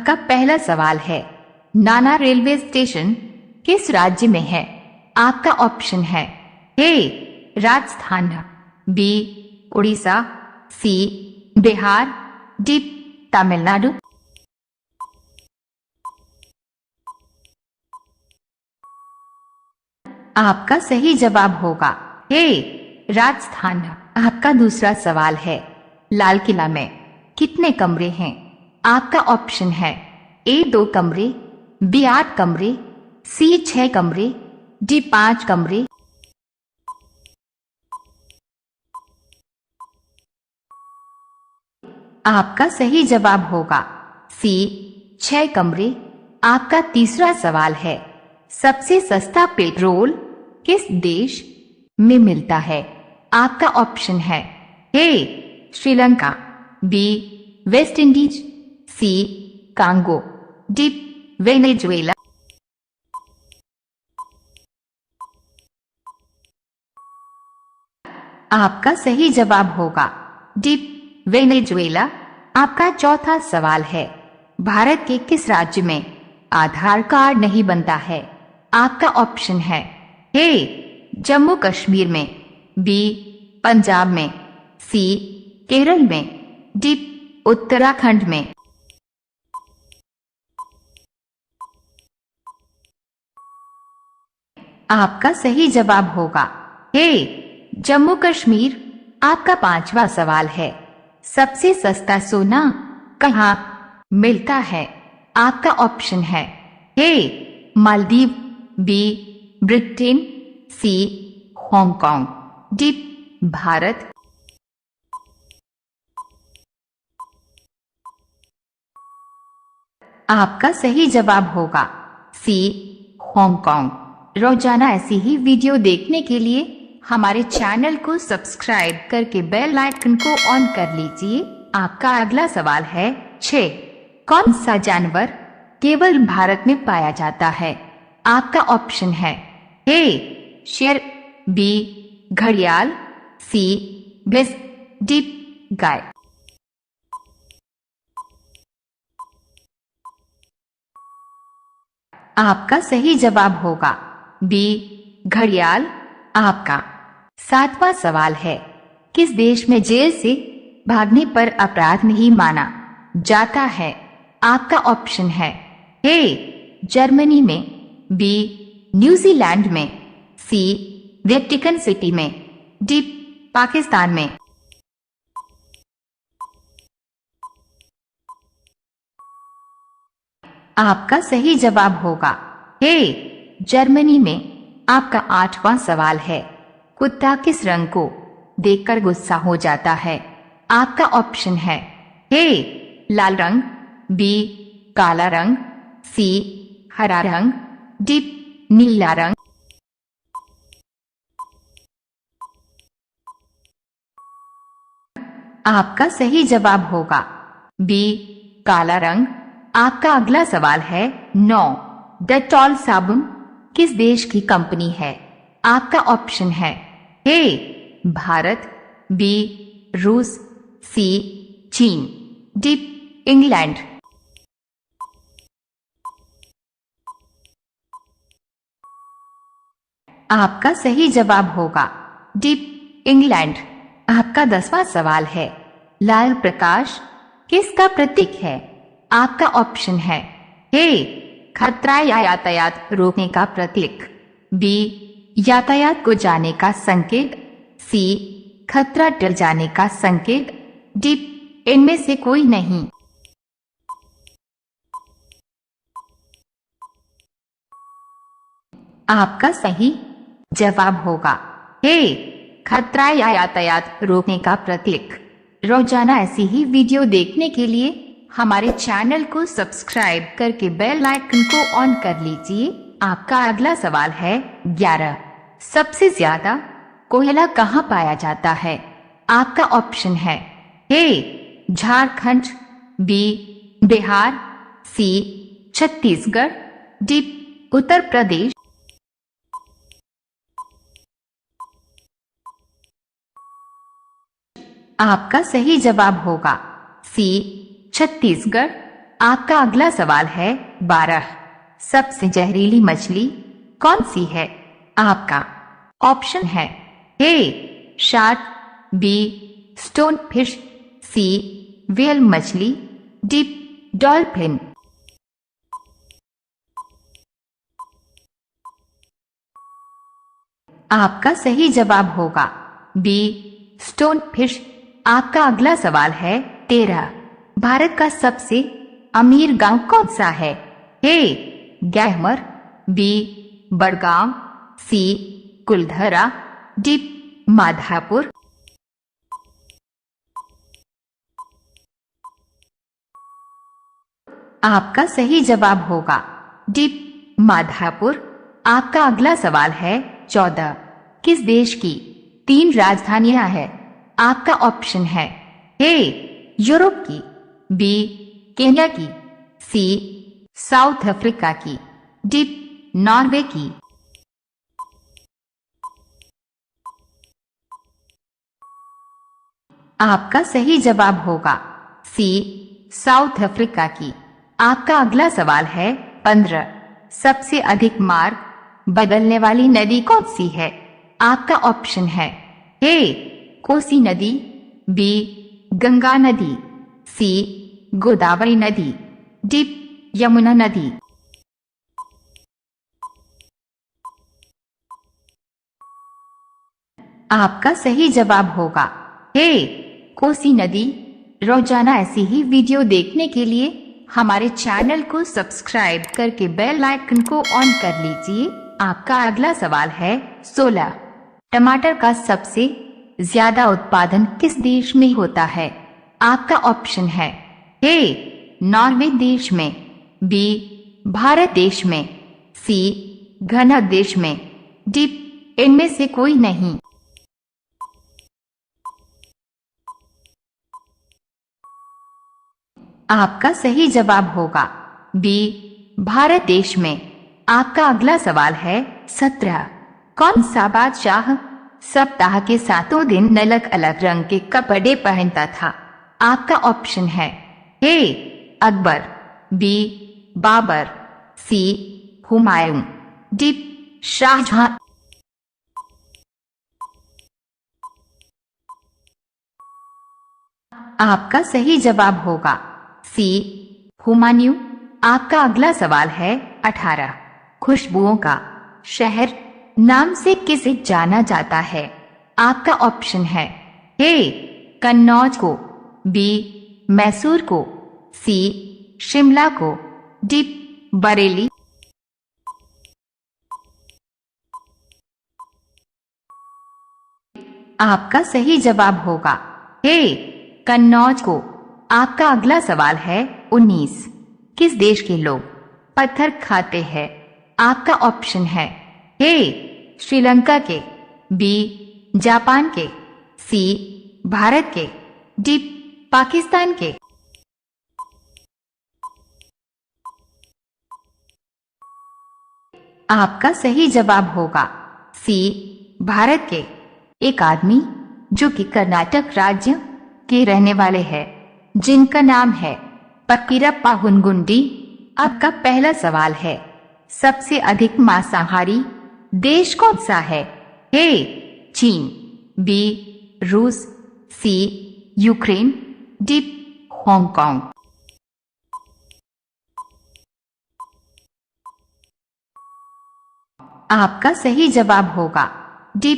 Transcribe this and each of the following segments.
आपका पहला सवाल है, नाना रेलवे स्टेशन किस राज्य में है? आपका ऑप्शन है ए राजस्थान, बी उड़ीसा, सी बिहार, डी तमिलनाडु। आपका सही जवाब होगा ए राजस्थान। आपका दूसरा सवाल है, लाल किला में कितने कमरे हैं? आपका ऑप्शन है ए 2 कमरे, बी 8 कमरे, सी 6 कमरे, डी 5 कमरे। आपका सही जवाब होगा सी 6 कमरे। आपका तीसरा सवाल है, सबसे सस्ता पेट्रोल किस देश में मिलता है? आपका ऑप्शन है ए श्रीलंका, बी वेस्ट इंडीज, सी कांगो, डी वेनेजुएला। आपका सही जवाब होगा डी वेनेजुएला। आपका चौथा सवाल है, भारत के किस राज्य में आधार कार्ड नहीं बनता है? आपका ऑप्शन है ए जम्मू कश्मीर में, बी पंजाब में, सी केरल में, डी उत्तराखंड में। आपका सही जवाब होगा ए जम्मू कश्मीर। आपका पांचवा सवाल है, सबसे सस्ता सोना कहाँ मिलता है? आपका ऑप्शन है ए मालदीव, बी ब्रिटेन, सी हांगकांग, डी भारत। आपका सही जवाब होगा सी हांगकांग। रोजाना ऐसी ही वीडियो देखने के लिए हमारे चैनल को सब्सक्राइब करके बेल आइकन को ऑन कर लीजिए। आपका अगला सवाल है 6, कौन सा जानवर केवल भारत में पाया जाता है? आपका ऑप्शन है ए शेर, बी घड़ियाल, सी भैंस, डी गाय। आपका सही जवाब होगा बी घड़ियाल। आपका 7वां सवाल है, किस देश में जेल से भागने पर अपराध नहीं माना जाता है? आपका ऑप्शन है ए जर्मनी में, बी न्यूजीलैंड में, सी वेटिकन सिटी में, डी पाकिस्तान में। आपका सही जवाब होगा ए जर्मनी में। आपका 8वां सवाल है, कुत्ता किस रंग को देखकर गुस्सा हो जाता है? आपका ऑप्शन है ए लाल रंग, बी काला रंग, सी हरा रंग, डी नीला रंग। आपका सही जवाब होगा बी काला रंग। आपका अगला सवाल है 9, डेटॉल साबुन किस देश की कंपनी है? आपका ऑप्शन है ए भारत, बी रूस, सी चीन, डी इंग्लैंड। आपका सही जवाब होगा डी इंग्लैंड। आपका 10वां सवाल है, लाल प्रकाश किसका प्रतीक है? आपका ऑप्शन है ए खतरा या यातायात रोकने का प्रतीक, बी यातायात को जाने का संकेत, सी खतरा टल जाने का संकेत, डी इनमें से कोई नहीं। आपका सही जवाब होगा ए खतरा या यातायात रोकने का प्रतीक। रोजाना ऐसी ही वीडियो देखने के लिए हमारे चैनल को सब्सक्राइब करके बेल आइकन को ऑन कर लीजिए। आपका अगला सवाल है 11, सबसे ज्यादा कोयला कहाँ पाया जाता है? आपका ऑप्शन है ए झारखंड, बी बिहार, सी छत्तीसगढ़, डी उत्तर प्रदेश। आपका सही जवाब होगा सी छत्तीसगढ़। आपका अगला सवाल है 12। सबसे जहरीली मछली कौन सी है? आपका ऑप्शन है ए शार्क, बी स्टोन फिश, सी व्हेल मछली, डी डॉल्फिन। आपका सही जवाब होगा बी स्टोन फिश। आपका अगला सवाल है 13। भारत का सबसे अमीर गांव कौन सा है? ए गैहमर, बी बड़गांव, सी कुलधरा, डी माधापुर। आपका सही जवाब होगा डी माधापुर। आपका अगला सवाल है 14। किस देश की 3 राजधानियां हैं? आपका ऑप्शन है ए यूरोप की, बी केन्या की, सी साउथ अफ्रीका की, डी नॉर्वे की। आपका सही जवाब होगा सी साउथ अफ्रीका की। आपका अगला सवाल है 15। सबसे अधिक मार्ग बदलने वाली नदी कौन सी है? आपका ऑप्शन है ए कोसी नदी, बी गंगा नदी, सी गोदावरी नदी, डी यमुना नदी। आपका सही जवाब होगा ए कोसी नदी। रोजाना ऐसी ही वीडियो देखने के लिए हमारे चैनल को सब्सक्राइब करके बेल आइकन को ऑन कर लीजिए। आपका अगला सवाल है 16। टमाटर का सबसे ज्यादा उत्पादन किस देश में होता है? आपका ऑप्शन है ए नॉर्वे देश में, बी भारत देश में, सी घना देश में, डी इनमें से कोई नहीं। आपका सही जवाब होगा बी भारत देश में। आपका अगला सवाल है 17। कौन सा बादशाह सप्ताह के 7 दिन अलग अलग रंग के कपड़े पहनता था? आपका ऑप्शन है ए अकबर, बी बाबर, सी हुमायूं, डी शाहजहां। आपका सही जवाब होगा सी हुमायूं। आपका अगला सवाल है 18। खुशबुओं का शहर नाम से किसे जाना जाता है? आपका ऑप्शन है ए कन्नौज को, बी मैसूर को, सी शिमला को, डी बरेली। आपका सही जवाब होगा ए कन्नौज को। आपका अगला सवाल है 19। किस देश के लोग पत्थर खाते हैं? आपका ऑप्शन है ए श्रीलंका के, बी जापान के, सी भारत के, डी पाकिस्तान के। आपका सही जवाब होगा सी भारत के। एक आदमी जो कि कर्नाटक राज्य के रहने वाले हैं, जिनका नाम है पकीरप्पा हुनगुंडी। आपका पहला सवाल है सबसे अधिक मांसाहारी देश कौन सा है? ए चीन, बी रूस, सी यूक्रेन, डी हांगकांग। आपका सही जवाब होगा डी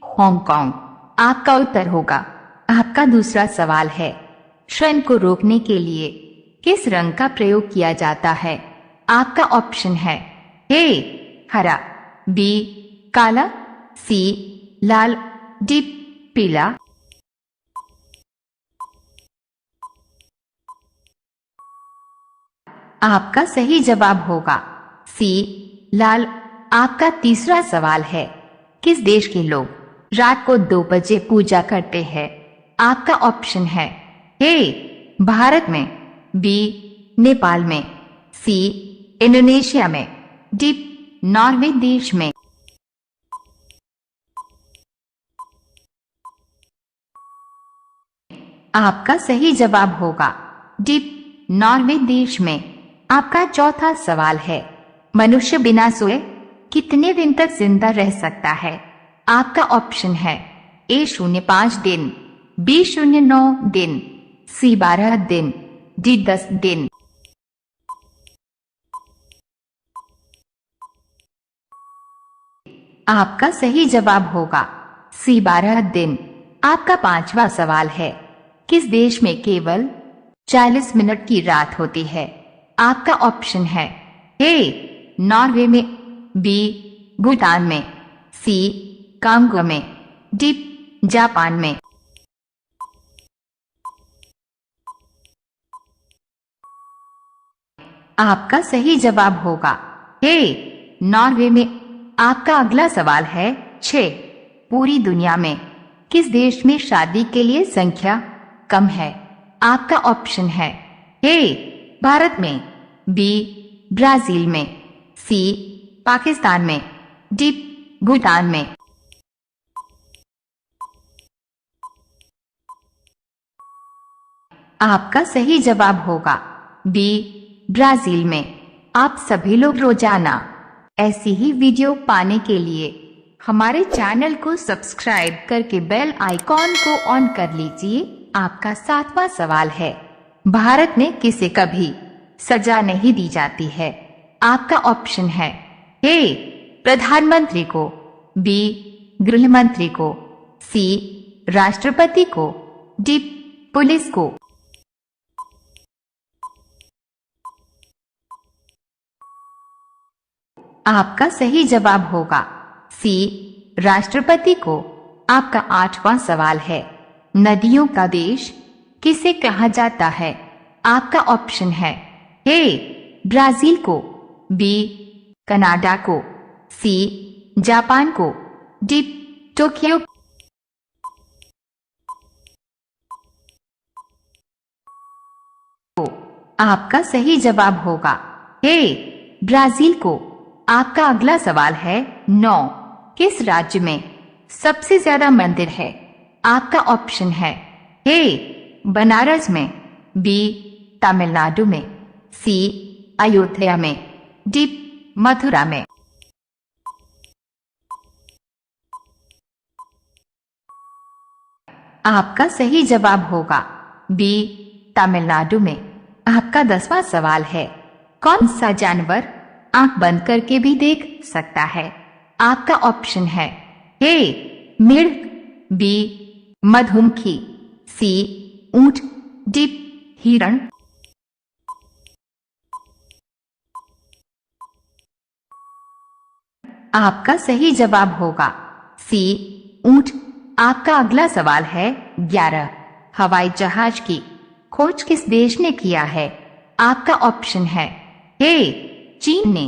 हांगकांग। आपका उत्तर होगा। आपका दूसरा सवाल है क्षण को रोकने के लिए किस रंग का प्रयोग किया जाता है? आपका ऑप्शन है ए हरा, बी काला, सी लाल, डी पीला। आपका सही जवाब होगा सी लाल। आपका तीसरा सवाल है किस देश के लोग रात को 2 बजे पूजा करते हैं? आपका ऑप्शन है ए भारत में, बी नेपाल में, सी इंडोनेशिया में, डी नॉर्वे देश में। आपका सही जवाब होगा डी नॉर्वे देश में। आपका चौथा सवाल है, मनुष्य बिना सोए कितने दिन तक जिंदा रह सकता है? आपका ऑप्शन है ए 05 दिन, बी 09 दिन, सी 12 दिन, डी 10 दिन। आपका सही जवाब होगा सी 12 दिन। आपका पांचवा सवाल है, किस देश में केवल 40 मिनट की रात होती है? आपका ऑप्शन है ए नॉर्वे में, बी भूटान में, सी कांगो में, डी जापान में। आपका सही जवाब होगा ए नॉर्वे में। आपका अगला सवाल है 6, पूरी दुनिया में किस देश में शादी के लिए संख्या कम है? आपका ऑप्शन है ए भारत में, बी ब्राजील में, सी पाकिस्तान में, डी भूटान में। आपका सही जवाब होगा बी ब्राजील में। आप सभी लोग रोजाना ऐसी ही वीडियो पाने के लिए हमारे चैनल को सब्सक्राइब करके बेल आइकॉन को ऑन कर लीजिए। आपका 7वां सवाल है, भारत में किसे कभी सजा नहीं दी जाती है? आपका ऑप्शन है ए प्रधानमंत्री को, बी गृह मंत्री को, सी राष्ट्रपति को, डी पुलिस को। आपका सही जवाब होगा सी राष्ट्रपति को। आपका 8वां सवाल है, नदियों का देश किसे कहा जाता है? आपका ऑप्शन है ए ब्राजील को, बी कनाडा को, सी जापान को, डी टोक्यो। आपका सही जवाब होगा ए ब्राजील को। आपका अगला सवाल है 9, किस राज्य में सबसे ज्यादा मंदिर है? आपका ऑप्शन है ए बनारस में, बी तमिलनाडु में, सी अयोध्या में, डी मथुरा में। आपका सही जवाब होगा बी तमिलनाडु में। आपका 10वां सवाल है, कौन सा जानवर आंख बंद करके भी देख सकता है? आपका ऑप्शन है ए मेढक, बी मधुमक्खी, सी ऊंट, डी हिरण। आपका सही जवाब होगा सी ऊंट। आपका अगला सवाल है 11, हवाई जहाज की खोज किस देश ने किया है? आपका ऑप्शन है ए चीन ने,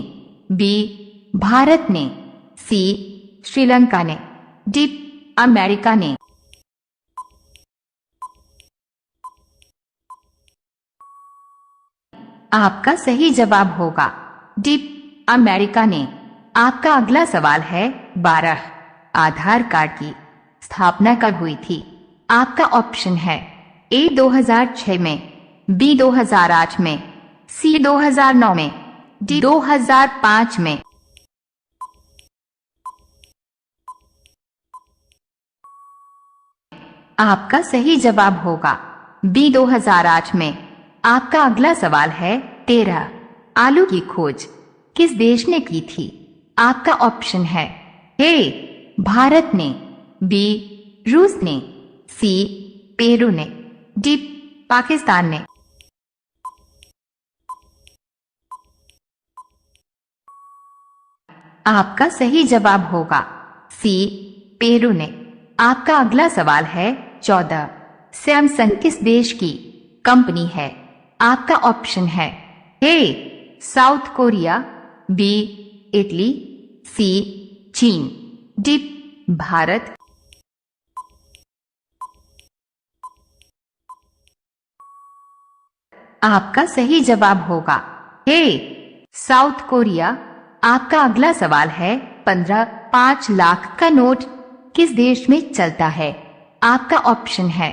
बी भारत ने, सी श्रीलंका ने, डी अमेरिका ने। आपका सही जवाब होगा डी अमेरिका ने। आपका अगला सवाल है 12, आधार कार्ड की स्थापना कब हुई थी? आपका ऑप्शन है ए 2006 में, बी 2008 में, सी 2009 में, डी 2005 में। आपका सही जवाब होगा बी 2008 में। आपका अगला सवाल है 13, आलू की खोज किस देश ने की थी? आपका ऑप्शन है ए भारत ने, बी रूस ने, सी पेरू ने, डी पाकिस्तान ने। आपका सही जवाब होगा सी पेरू ने। आपका अगला सवाल है 14, सैमसंग किस देश की कंपनी है? आपका ऑप्शन है ए साउथ कोरिया, बी इटली, सी चीन, डी भारत। आपका सही जवाब होगा ए साउथ कोरिया। आपका अगला सवाल है 15, 5 लाख का नोट किस देश में चलता है? आपका ऑप्शन है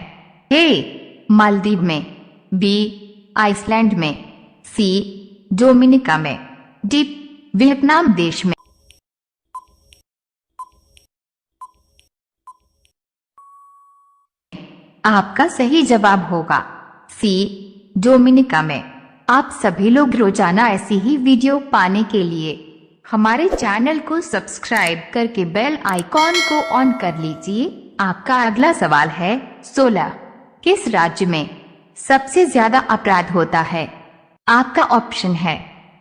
ए मालदीव में, बी आइसलैंड में, सी डोमिनिका में, डी वियतनाम देश में। आपका सही जवाब होगा सी डोमिनिका में। आप सभी लोग रोजाना ऐसी ही वीडियो पाने के लिए हमारे चैनल को सब्सक्राइब करके बेल आइकॉन को ऑन कर लीजिए। आपका अगला सवाल है 16। किस राज्य में सबसे ज्यादा अपराध होता है? आपका ऑप्शन है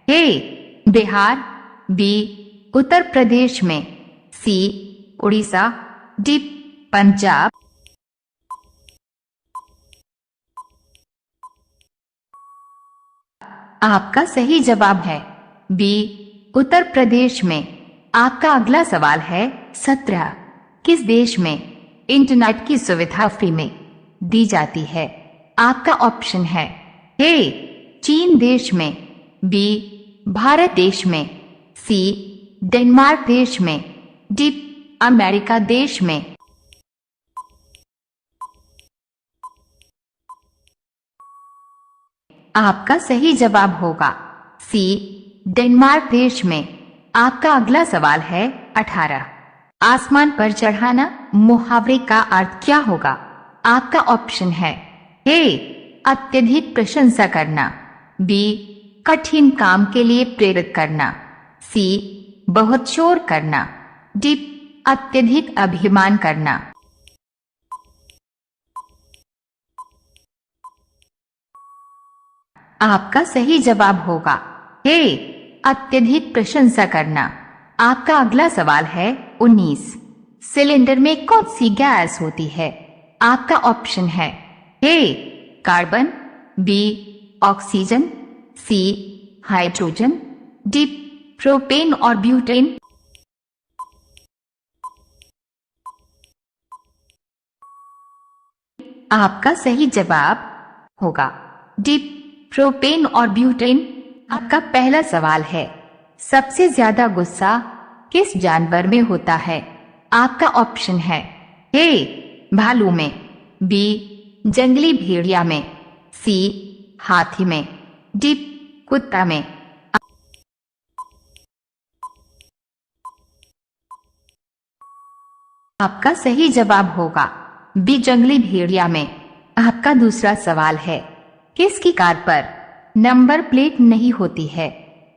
ए बिहार, बी उत्तर प्रदेश में, सी उड़ीसा, डी पंजाब। आपका सही जवाब है बी उत्तर प्रदेश में। आपका अगला सवाल है 17। किस देश में इंटरनेट की सुविधा फ्री में दी जाती है? आपका ऑप्शन है ए चीन देश में, बी भारत देश में, सी डेनमार्क देश में, डी अमेरिका देश में। आपका सही जवाब होगा सी डेनमार्क देश में। आपका अगला सवाल है 18। आसमान पर चढ़ाना मुहावरे का अर्थ क्या होगा? आपका ऑप्शन है ए अत्यधिक प्रशंसा करना, बी कठिन काम के लिए प्रेरित करना, सी बहुत शोर करना, डी अत्यधिक अभिमान करना। आपका सही जवाब होगा ए अत्यधिक प्रशंसा करना। आपका अगला सवाल है 19। सिलेंडर में कौन सी गैस होती है? आपका ऑप्शन है ए carbon, B oxygen, C hydrogen, D propane और ब्यूटेन। आपका सही जवाब होगा डी प्रोपेन और ब्यूटेन। आपका पहला सवाल है सबसे ज्यादा गुस्सा किस जानवर में होता है? आपका ऑप्शन है ए भालू में, बी जंगली भेड़िया में, सी हाथी में, डी कुत्ता में। आपका सही जवाब होगा बी जंगली भेड़िया में। आपका दूसरा सवाल है किसकी कार पर नंबर प्लेट नहीं होती है?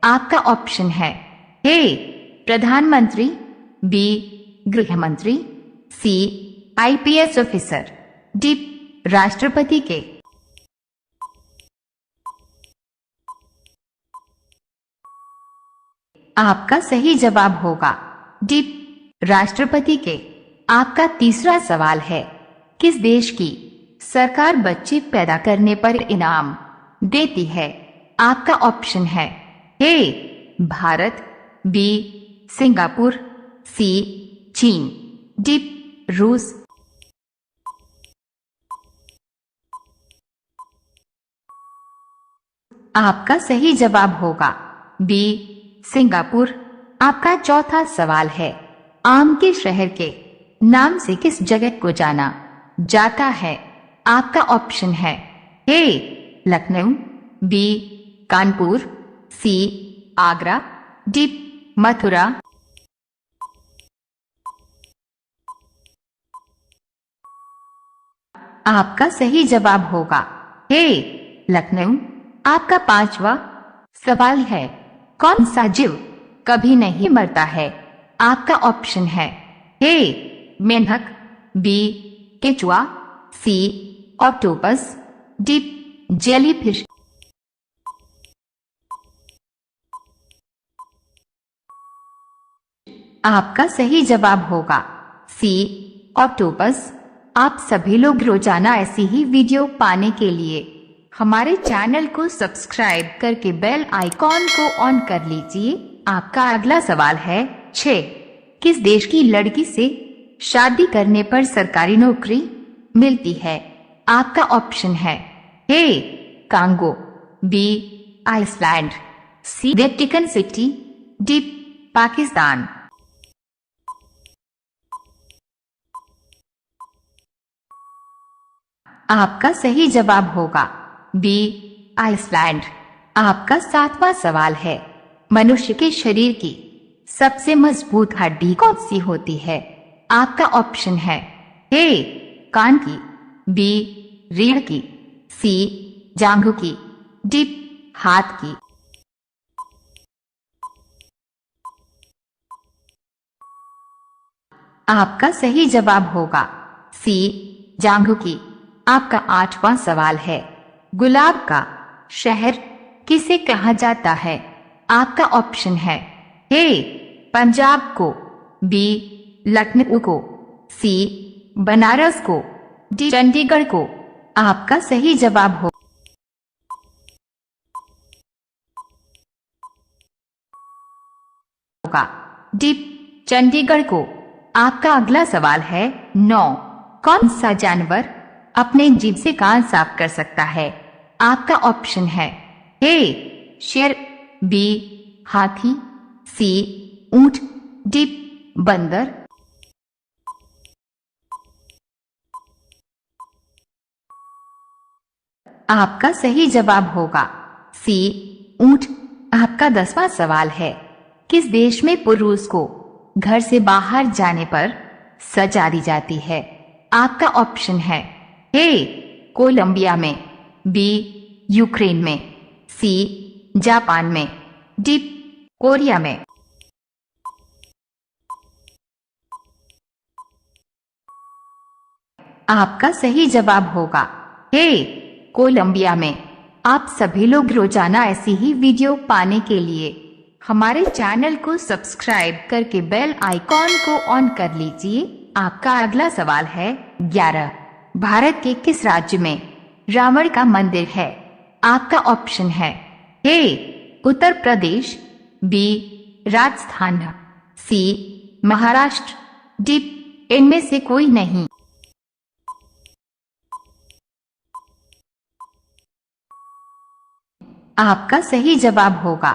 आपका ऑप्शन है ए प्रधानमंत्री, बी गृह मंत्री, सी आईपीएस ऑफिसर, डी राष्ट्रपति के। आपका सही जवाब होगा डी राष्ट्रपति के। आपका तीसरा सवाल है किस देश की सरकार बच्चे पैदा करने पर इनाम देती है? आपका ऑप्शन है ए भारत, बी सिंगापुर, सी चीन, डी रूस। आपका सही जवाब होगा बी सिंगापुर। आपका चौथा सवाल है आम के शहर के नाम से किस जगह को जाना जाता है? आपका ऑप्शन है ए लखनऊ, बी कानपुर, सी आगरा, डी मथुरा। आपका सही जवाब होगा ए लखनऊ। आपका पांचवा सवाल है कौन सा जीव कभी नहीं मरता है? आपका ऑप्शन है ए मेंढक, बी केचुआ, सी ऑक्टोपस, डी जेलीफिश। आपका सही जवाब होगा सी ऑक्टोपस। आप सभी लोग रोजाना ऐसी ही वीडियो पाने के लिए हमारे चैनल को सब्सक्राइब करके बेल आइकॉन को ऑन कर लीजिए। आपका अगला सवाल है 6। किस देश की लड़की से शादी करने पर सरकारी नौकरी मिलती है? आपका ऑप्शन है ए कांगो, बी आइसलैंड, सी वेटिकन सिटी, डी पाकिस्तान। आपका सही जवाब होगा बी आइसलैंड। आपका 7वां सवाल है, मनुष्य के शरीर की सबसे मजबूत हड्डी कौन सी होती है? आपका ऑप्शन है ए कान की, बी रीढ़ की, सी जांघों की, डी हाथ की। आपका सही जवाब होगा सी जांघों की। आपका 8वां सवाल है, गुलाब का शहर किसे कहा जाता है? आपका ऑप्शन है ए पंजाब को, बी लखनऊ को, सी बनारस को, डी चंडीगढ़ को। आपका सही जवाब होगा डी चंडीगढ़ को। आपका अगला सवाल है 9, कौन सा जानवर अपने जीभ से कान साफ कर सकता है? आपका ऑप्शन है ए शेर, बी हाथी, सी ऊंट, डी बंदर। आपका सही जवाब होगा सी ऊंट। आपका 10वां सवाल है, किस देश में पुरुष को घर से बाहर जाने पर सजा दी जाती है? आपका ऑप्शन है ए कोलंबिया में, बी यूक्रेन में, सी जापान में, डी कोरिया में। आपका सही जवाब होगा ए कोलंबिया में। आप सभी लोग रोजाना ऐसी ही वीडियो पाने के लिए हमारे चैनल को सब्सक्राइब करके बेल आइकॉन को ऑन कर लीजिए। आपका अगला सवाल है 11, भारत के किस राज्य में रावण का मंदिर है? आपका ऑप्शन है ए उत्तर प्रदेश, बी राजस्थान, सी महाराष्ट्र, डी इनमें से कोई नहीं। आपका सही जवाब होगा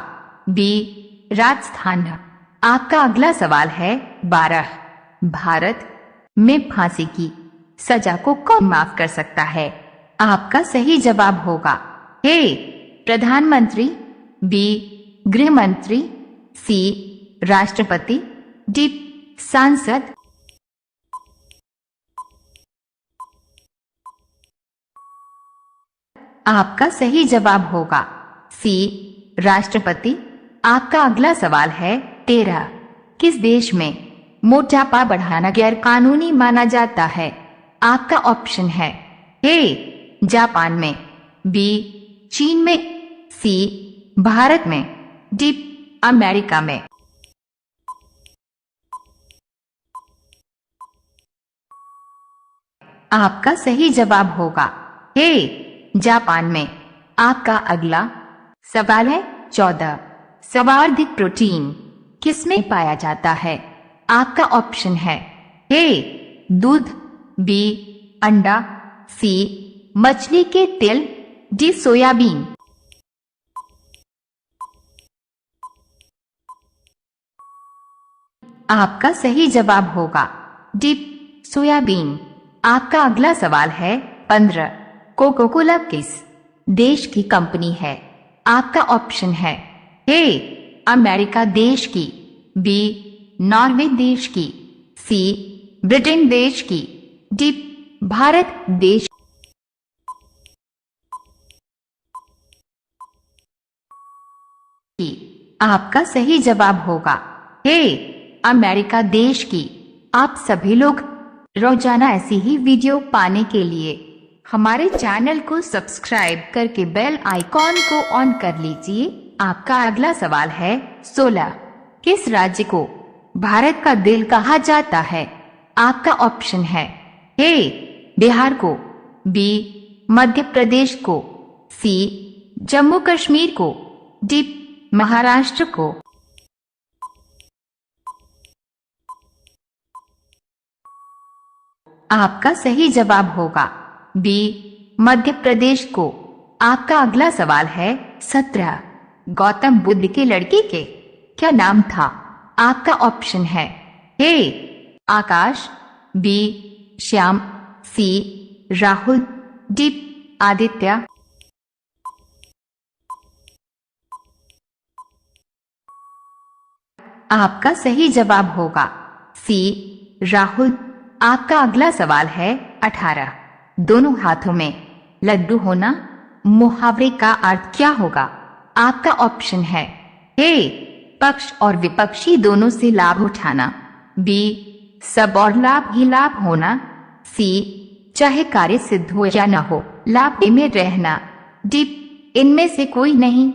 बी राजस्थान। आपका अगला सवाल है 12, भारत में फांसी की सजा को कौन माफ कर सकता है? आपका सही जवाब होगा ए प्रधानमंत्री, बी गृह मंत्री, सी राष्ट्रपति, डी सांसद। आपका सही जवाब होगा सी राष्ट्रपति। आपका अगला सवाल है 13, किस देश में मोटापा बढ़ाना गैर कानूनी माना जाता है? आपका ऑप्शन है ए जापान में, बी चीन में, सी भारत में, डी अमेरिका में। आपका सही जवाब होगा ए जापान में। आपका अगला सवाल है 14, सर्वाधिक प्रोटीन किसमें पाया जाता है? आपका ऑप्शन है ए दूध, बी अंडा, सी मछली के तेल, डी सोयाबीन। आपका सही जवाब होगा डी सोयाबीन। आपका अगला सवाल है 15, कोको कोला किस देश की कंपनी है? आपका ऑप्शन है ए अमेरिका देश की, बी नॉर्वे देश की, सी ब्रिटेन देश की, डी भारत देश की। आपका सही जवाब होगा ए अमेरिका देश की। आप सभी लोग रोजाना ऐसी ही वीडियो पाने के लिए हमारे चैनल को सब्सक्राइब करके बेल आइकॉन को ऑन कर लीजिए। आपका अगला सवाल है 16, किस राज्य को भारत का दिल कहा जाता है? आपका ऑप्शन है ए बिहार को, बी मध्य प्रदेश को, सी जम्मू कश्मीर को, डी महाराष्ट्र को। आपका सही जवाब होगा बी मध्य प्रदेश को। आपका अगला सवाल है 17, गौतम बुद्ध के लड़के के क्या नाम था? आपका ऑप्शन है ए आकाश, बी श्याम, सी राहुल, डी आदित्य। आपका सही जवाब होगा सी राहुल। आपका अगला सवाल है 18। दोनों हाथों में लड्डू होना मुहावरे का अर्थ क्या होगा? आपका ऑप्शन है ए पक्ष और विपक्षी दोनों से लाभ उठाना, बी सब और लाभ ही लाभ होना, सी चाहे कार्य सिद्ध हो या न हो लाभ में रहना, डी इनमें से कोई नहीं।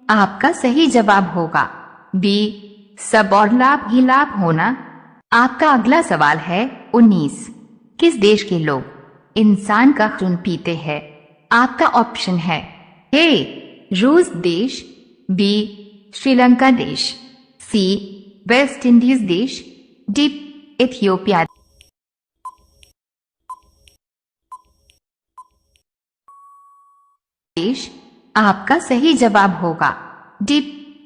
आपका सही जवाब होगा बी सब और लाभ ही लाभ होना। आपका अगला सवाल है 19। किस देश के लोग इंसान का खून पीते हैं? आपका ऑप्शन है ए रूस देश, बी श्रीलंका देश, सी वेस्ट इंडीज देश, डी इथियोपिया देश। आपका सही जवाब होगा डी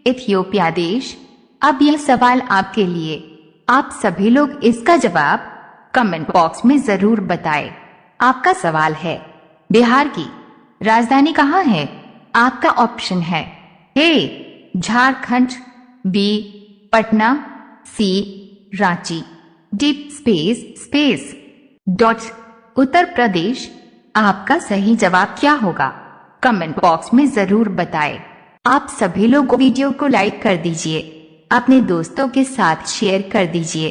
इथियोपिया देश। अब यह सवाल आपके लिए, आप सभी लोग इसका जवाब कमेंट बॉक्स में जरूर बताएं। आपका सवाल है बिहार की राजधानी कहाँ है? आपका ऑप्शन है ए झारखंड, बी पटना, सी Ranchi, D space dot Uttar Pradesh. आपका सही जवाब क्या होगा? कमेंट बॉक्स में जरूर बताएं। आप सभी लोग वीडियो को लाइक कर दीजिए, अपने दोस्तों के साथ शेयर कर दीजिए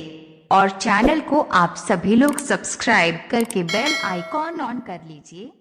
और चैनल को आप सभी लोग सब्सक्राइब करके बेल आइकॉन ऑन कर लीजिए।